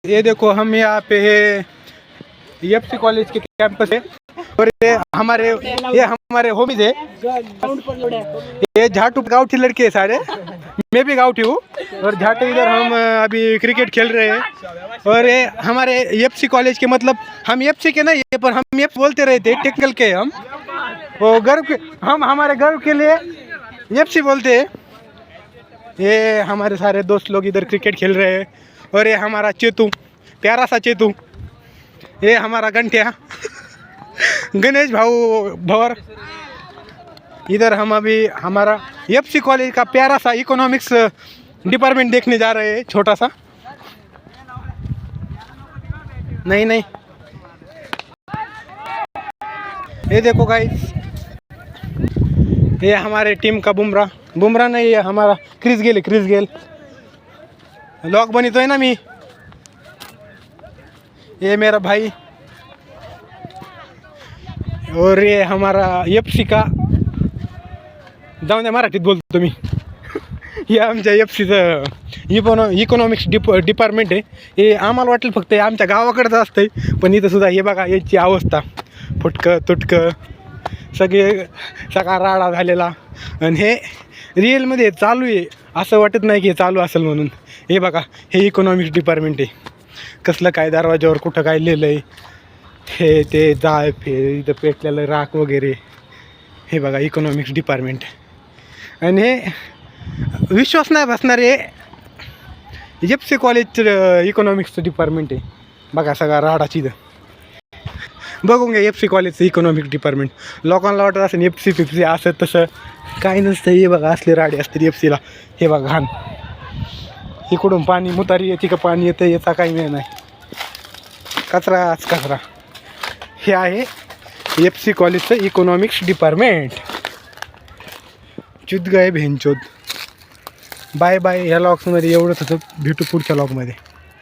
ये देखो हम यहाँ पे एफसी कॉलेज के कैंपस है और ये हमारे होमीज है। ये झाटू गाँव के लड़के है सारे, मैं भी गाँव हूँ और झाटू इधर हम अभी क्रिकेट खेल रहे हैं। और ये हमारे एफसी कॉलेज के मतलब हम एफसी के नहीं है पर हम एफ बोलते रहते हैं, टेक्निकल के हम वो गर्व के, हम हमारे गर्व के लिए एफसी बोलते हैं। ये हमारे सारे दोस्त लोग इधर क्रिकेट खेल रहे हैं और ये हमारा चेतू, प्यारा सा चेतू, ये हमारा गंठिया गणेश भाऊ भवर। इधर हम अभी हमारा एफसी कॉलेज का प्यारा सा इकोनॉमिक्स डिपार्टमेंट देखने जा रहे हैं, छोटा सा। नहीं ये देखो गाइस, ये हमारे टीम का बुमराह नहीं, ये हमारा क्रिस गेल लॉक बनी तो है ना मी। ये मेरा भाई और ये हमारा एफसी का, जाऊन द्या मराठीत बोलतो तुम्ही हे आमच्या एफसीचं इकॉनॉमिक्स डिपार्टमेंट आहे। हे आम्हाला वाटलं फक्त हे आमच्या गावाकडचं असतंय, पण इथं सुद्धा हे बघा याची अवस्था, फुटकं तुटकं सगळा राडा झालेला। आणि हे रिअलमध्ये चालू आहे, असं वाटत नाही की हे चालू असेल म्हणून। हे बघा हे इकॉनॉमिक्स डिपार्टमेंट आहे, कसलं काय दरवाज्यावर कुठं काय लिहिलं आहे, हे ते जाळ इथं पेटलेलं राख वगैरे, हे बघा इकॉनॉमिक्स डिपार्टमेंट। आणि हे विश्वास नाही बसणार, हे एफसी कॉलेजचं इकॉनॉमिक्सचं डिपार्टमेंट आहे। बघा सगळा राडाची इथं बघून घ्या एफसी कॉलेजचं इकॉनॉमिक्स डिपार्टमेंट। लोकांना वाटत असेल एफसी फिफ्सी असं तसं काही नसतं, हे बघा असले राडे असतात एफसीला। हे बघा घाण, इकडून पाणी मुतारी येते का पाणी येतं याचा काही वेळ नाही, कचराच कचरा। हे आहे एफसी कॉलेजचं इकॉनॉमिक्स डिपार्टमेंट। चुत गए भेंचोद। बाय बाय, ह्या लॉक्समध्ये एवढंच होतं, भेटू पुढच्या लॉकमध्ये।